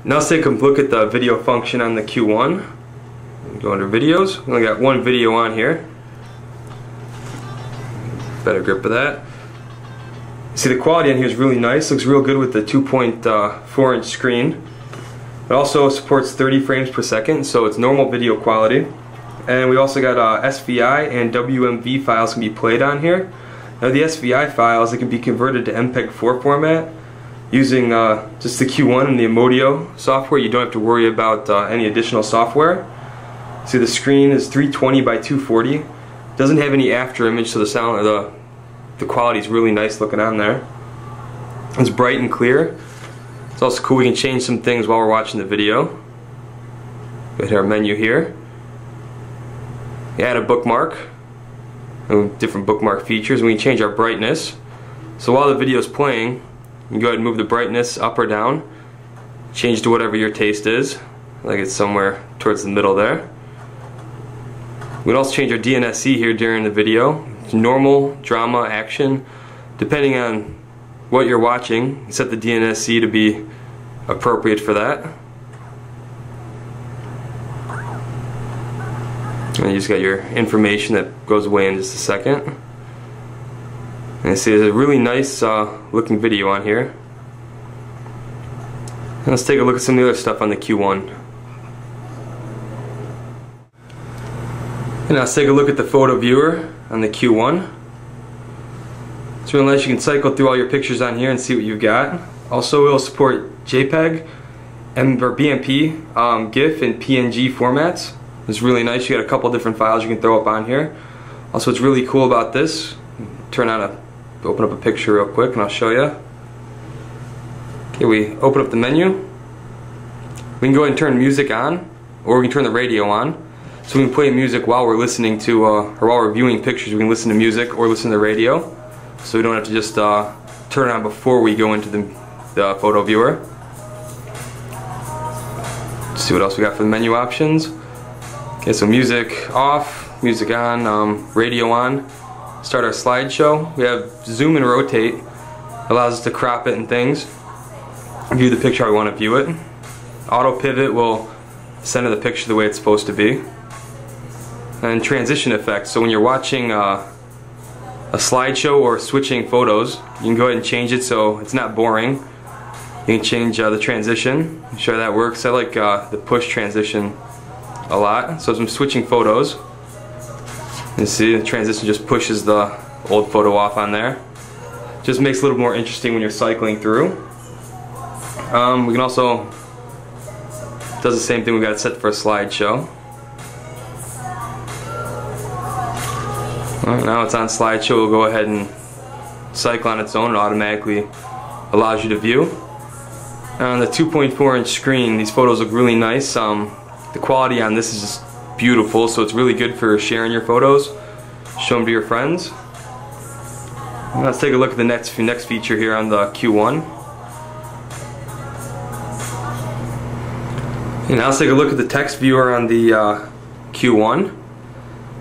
Now let's take a look at the video function on the Q1. Go under videos. We only got one video on here. Better grip of that. See, the quality on here is really nice. Looks real good with the 2.4 inch screen. It also supports 30 frames per second, so it's normal video quality. And we also got SVI and WMV files can be played on here. Now the SVI files, it can be converted to MPEG-4 format using just the Q1 and the Emodio software. You don't have to worry about any additional software. See, the screen is 320 by 240. Doesn't have any after image, so the sound, the quality is really nice looking on there. It's bright and clear. It's also cool, we can change some things while we're watching the video. Go hit our menu here. You add a bookmark, different bookmark features, and we can change our brightness. So while the video is playing, you can go ahead and move the brightness up or down. Change to whatever your taste is, like it's somewhere towards the middle there. We can also change our DNSC here during the video. Normal, drama, action, depending on what you're watching. You set the DNSC to be appropriate for that. And you just got your information that goes away in just a second. And you see there's a really nice looking video on here. And let's take a look at some of the other stuff on the Q1. And now let's take a look at the photo viewer on the Q1. It's really nice. You can cycle through all your pictures on here and see what you've got. Also, it will support JPEG, or BMP, GIF, and PNG formats. It's really nice. You got a couple different files you can throw up on here. Also, what's really cool about this, open up a picture real quick and I'll show you. Okay, we open up the menu. We can go ahead and turn music on, or we can turn the radio on. So we can play music while we're listening to, or while we're viewing pictures. We can listen to music or listen to the radio. So we don't have to just turn it on before we go into the photo viewer. Let's see what else we got for the menu options. Okay, so music off, music on, radio on. Start our slideshow. We have zoom and rotate. Allows us to crop it and things. View the picture how we want to view it. Auto pivot will center the picture the way it's supposed to be. And transition effects. So when you're watching a slideshow or switching photos, you can go ahead and change it so it's not boring. You can change the transition. I'm sure that works. I like the push transition a lot. So as I'm switching photos, you see the transition just pushes the old photo off on there. Just makes it a little more interesting when you're cycling through. We can also, does the same thing, we got it set for a slideshow. Alright, now it's on slideshow. We'll go ahead and cycle on its own. It automatically allows you to view. On the 2.4 inch screen, these photos look really nice. The quality on this is just beautiful, so it's really good for sharing your photos. Show them to your friends. Now let's take a look at the next feature here on the Q1. And now let's take a look at the text viewer on the Q1.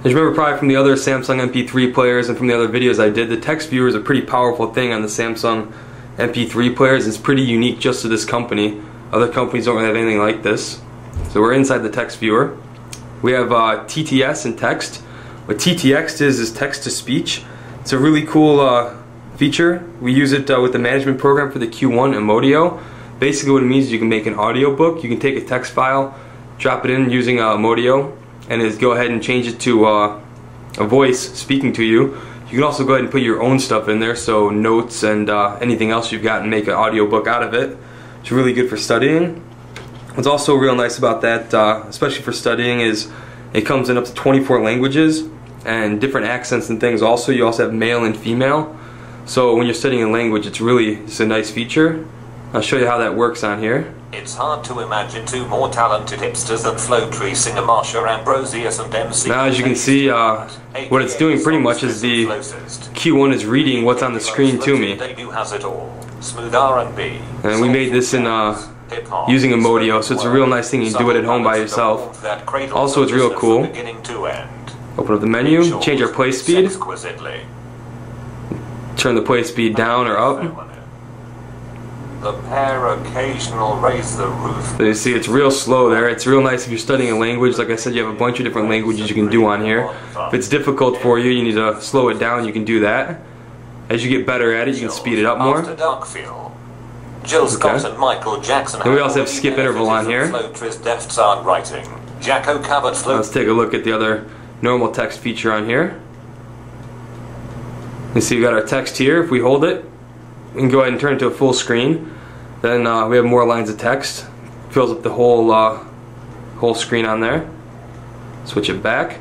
As you remember probably from the other Samsung MP3 players and from the other videos I did, the text viewer is a pretty powerful thing on the Samsung MP3 players. It's pretty unique just to this company. Other companies don't really have anything like this. So we're inside the text viewer. We have TTS and text. What TTX is text to speech. It's a really cool feature. We use it with the management program for the Q1 Emodio. Basically what it means is you can make an audio book. You can take a text file, drop it in using Emodio, and go ahead and change it to a voice speaking to you. You can also go ahead and put your own stuff in there, so notes and anything else you've got, and make an audio book out of it. It's really good for studying. What's also real nice about that, especially for studying, is it comes in up to 24 languages and different accents and things. Also, you also have male and female. So when you're studying a language, it's a nice feature. I'll show you how that works on here. It's hard to imagine two more talented hipsters than Flow-Tree singer Marsha Ambrosius and MC. Now as you can see, what it's doing pretty much is the Q1 is reading what's on the screen to me. Smooth R&B. And we made this in using Emodio, so it's a real nice thing. You can do it at home by yourself. Also, it's real cool. Open up the menu, change our play speed. Turn the play speed down or up. The pair occasional raise the roof. So you see it's real slow there. It's real nice if you're studying a language. Like I said, you have a bunch of different languages you can do on here. If it's difficult for you, you need to slow it down, you can do that. As you get better at it, you can speed it up more. After Dark Feel. Jill Scott and Michael Jackson. And we also have skip interval on here. Flow-Tris deft sound writing. Jacko covered flow. Let's take a look at the other normal text feature on here. You see we got our text here. If we hold it, we can go ahead and turn it to a full screen. Then we have more lines of text. Fills up the whole screen on there. Switch it back.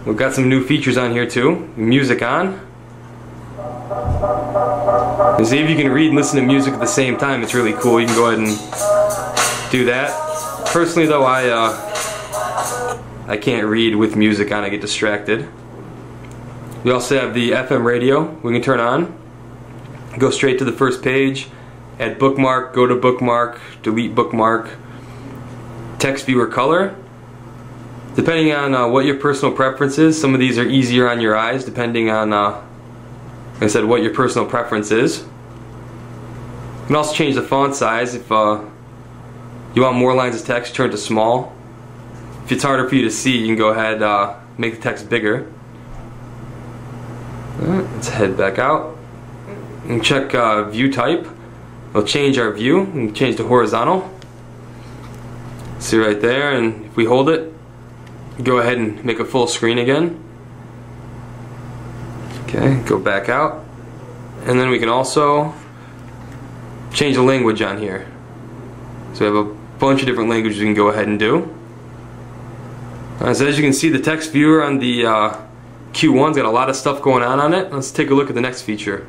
We've got some new features on here too. Music on. And see if you can read and listen to music at the same time. It's really cool. You can go ahead and do that. Personally though, I can't read with music on. I get distracted. We also have the FM radio we can turn on. Go straight to the first page, add bookmark, go to bookmark, delete bookmark, text viewer color. Depending on what your personal preference is, some of these are easier on your eyes depending on, like I said, what your personal preference is. You can also change the font size. If you want more lines of text, turn to small. If it's harder for you to see, you can go ahead make the text bigger. Let's head back out and check view type. We'll change our view and change to horizontal. See right there, and if we hold it, go ahead and make a full screen again. Okay, go back out, and then we can also change the language on here. So we have a bunch of different languages we can go ahead and do. So as you can see, the text viewer on the Q1's got a lot of stuff going on it. Let's take a look at the next feature.